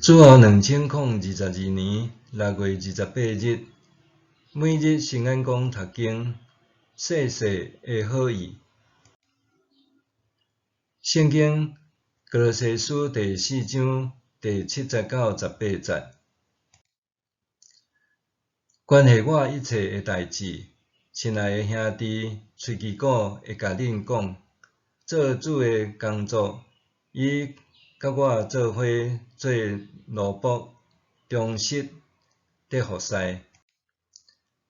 主后2022年6月28日，每日圣安宫读经，世世的好意。圣经歌罗西书第4章第7节到18节，关系我一切的代志，亲爱的兄弟，喙齿鼓会甲恁讲，做主的工作，伊甲我做伙做奴仆，忠实得服侍。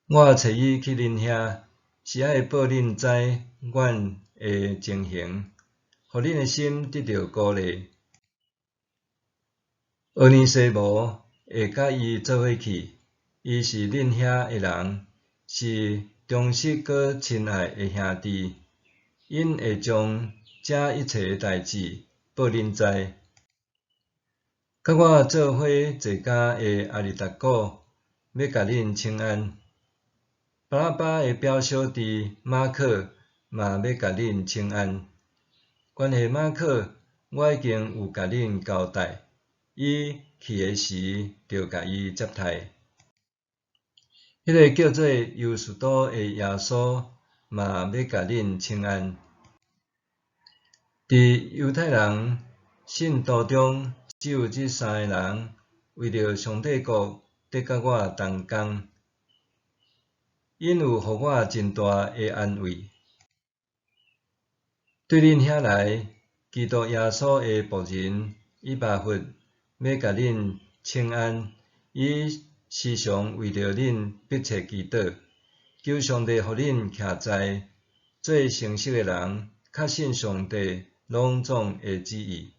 我找伊去恁遐，是爱报恁知阮的情形，互恁的心得到鼓励。俄尼西母会甲伊做伙去，伊是恁遐的人，是忠实佮亲爱的兄弟，因会将这一切的代志报恁知。甲我做伙坐家的阿里达古要甲恁请安。巴拉巴的表小弟马可嘛要甲恁请安。关系马可，我已经有甲恁交代，伊去的时就甲伊接待。迄个叫做犹士多的耶稣嘛要甲恁请安。伫犹太人信徒中，只有这3个人为着上帝国得甲我同工，因有互我真大的安慰。对恁遐来，基督耶稣的仆人以巴弗要甲恁请安，伊时常为着恁迫切祈祷，求上帝互恁徛在做诚实的人，确信上帝隆重的旨意。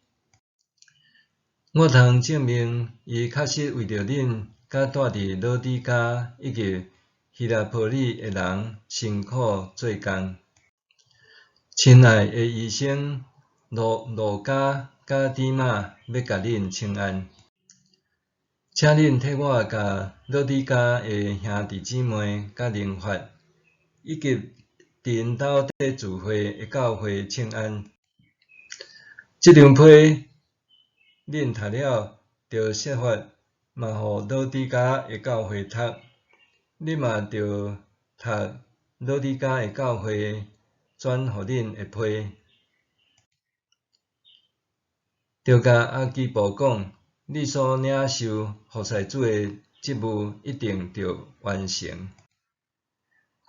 我通证明，伊确实为着恁甲住伫老底嘉以及希拉波里的人辛苦做工。亲爱的医生路加甲底马要甲恁请安，请恁替我甲老底嘉的兄弟姊妹甲灵法，以及伫因兜底聚会的教会请安。这张批恁读了，着设法嘛互老底嘉的教会读，恁嘛着读老底嘉的教会转互恁的批。着甲阿基布讲，你所领受服侍主的职务一定着完成。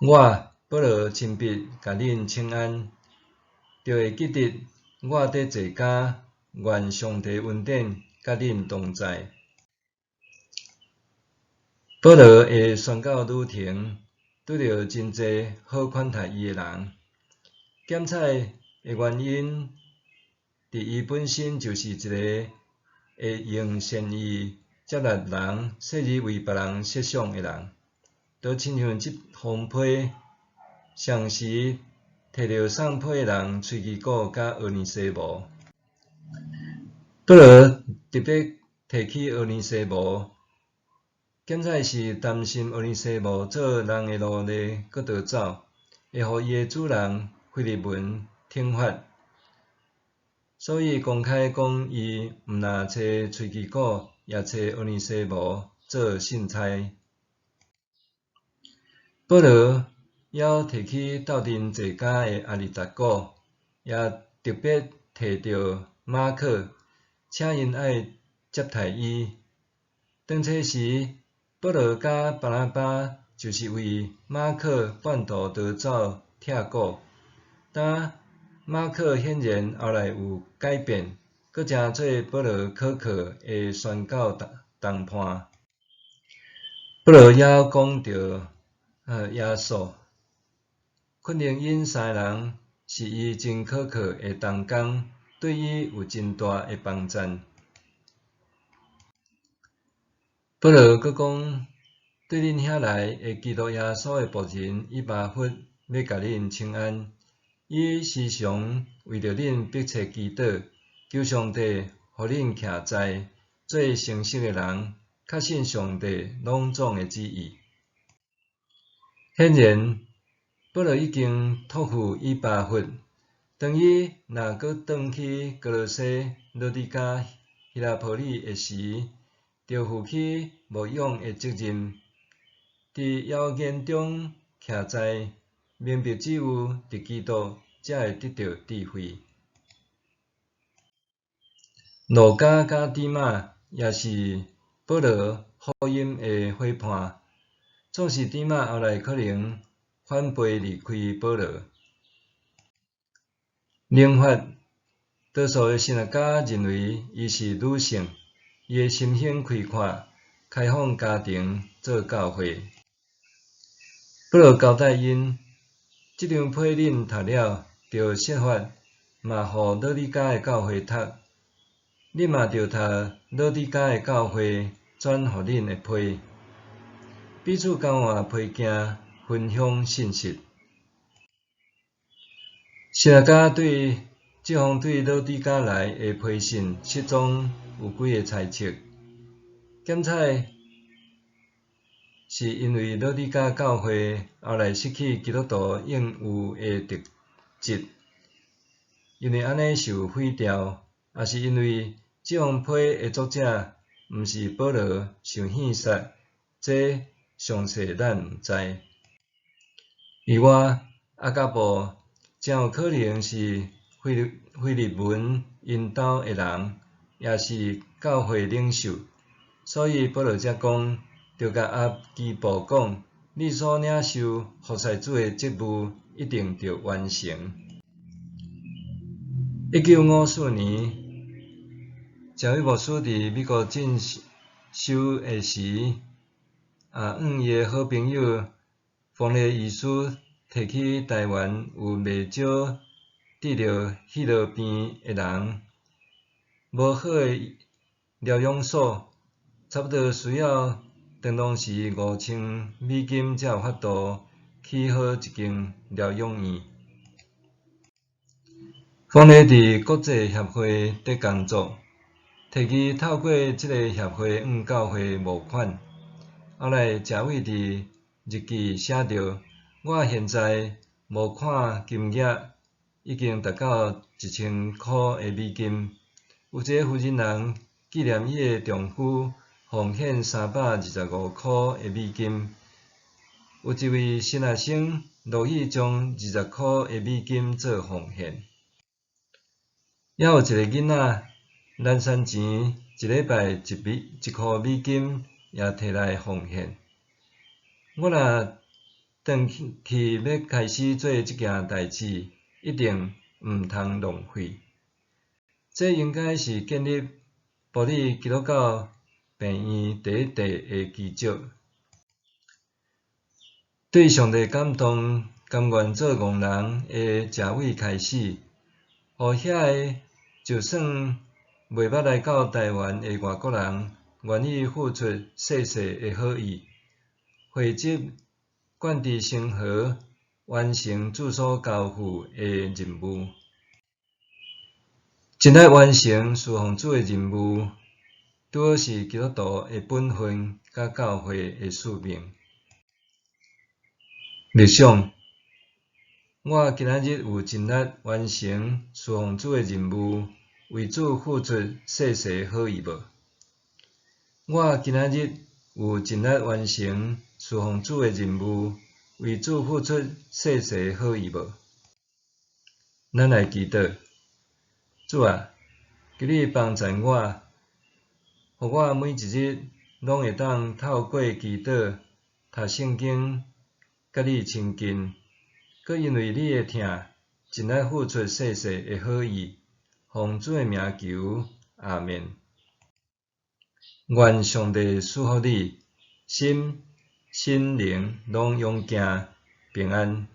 我保罗亲笔甲恁请安，着会记得我伫坐家，愿上帝恩典甲恁同在。保罗会宣告旅程，拄着真侪好款待伊的人。检采的原因，伫伊本身就是一个会用善意接纳人，甚至为别人设想的人。就亲像这封批，上时摕到送批的人喙齿鼓甲俄尼西母。保罗特别提起俄尼西母，检采是担心俄尼西母做人的奴隶搁逃走，会互伊的主人腓利门惩罚，所以公开讲伊毋若找喙齿鼓，也找俄尼西母做信差。保罗还提起斗阵坐家的阿里达古，也特别提到马可，请因爱接待伊。当初时，保罗甲巴拿巴就是为马可半途逃走拆鼓。当马可显然后来有改变，搁诚做保罗可靠的宣教同伴。保罗还讲到耶稣，肯定因3个人是伊真可靠的同工，对伊有真大的帮助。保罗搁讲，对恁遐来的基督耶稣的仆人以巴弗要甲恁请安，伊时常为着恁迫切祈祷，求上帝互恁徛在做诚实的人，确信上帝隆重的旨意。显然，保罗已经托付以巴弗，当伊若搁转去歌罗西、老底嘉、希拉波里的时，着负起牧养的责任，伫谣言中徛在，明白只有伫基督才会得到智慧。路加甲底马也是保罗福音的伙伴，总是底马后来可能反背离开保罗。灵法多数的神学家认为伊是女性，伊的心胸开阔，开放家庭做教会。保罗交代因，即张批恁读了，着设法嘛互老底嘉的教会读，恁嘛着读老底嘉的教会转互恁的批，彼此交换批件，分享信息。神学家对即封对老底嘉来的批信失踪有几个猜测，检采是因为老底嘉教会后来失去基督徒应有的特质，因为安尼受毁掉，也是因为即封批的作者毋是保罗受献杀，这详细咱毋知。另外，雅各布真有可能是腓利门因兜的人，也是教会领袖，所以保罗才讲，着甲阿基布讲，你所领受服侍主的职务一定着完成。1954年，这位牧师伫美国进修的时，向伊的好朋友冯雷医师提起台湾有袂少得着血路病的人，无好的疗养所，差不多需要长隆时$5000才有法度起好一间疗养院。冯雷伫国际协会伫工作，提议透过即个协会向教会募款。后来这位伫日记写着：我现在募款金额已经达到$1000的美金。有一个负责人纪念伊的丈夫奉献$325的美金。有一位神学生乐意将$20的美金做奉献。还有一个囡仔懒散钱一礼拜1块美金也摕来奉献。我若转去要开始做即件代志，一定毋通浪费。这应该是建立保利基督教病院第一地的基础。对上帝感动，甘愿做戆人的这位开始，互遐个就算袂捌来到台湾的外国人，愿意付出细细的好意，汇集灌伫生活，完成主所交付的任务。真爱完成侍奉主的任务，拄好是基督徒的本分甲教会的使命。默想，我今仔日有尽力完成侍奉主的任务，为主付出细细好意无？我今仔日有尽力完成侍奉主的任务，为主付出细细好意无？咱来祈祷，主啊，求你帮助我，互我每一日拢会当透过祈祷、读圣经，甲你亲近，搁因为你的疼，尽力付出细细的好意，奉主的名求，阿们。愿上帝赐福你，心、灵拢勇健、平安。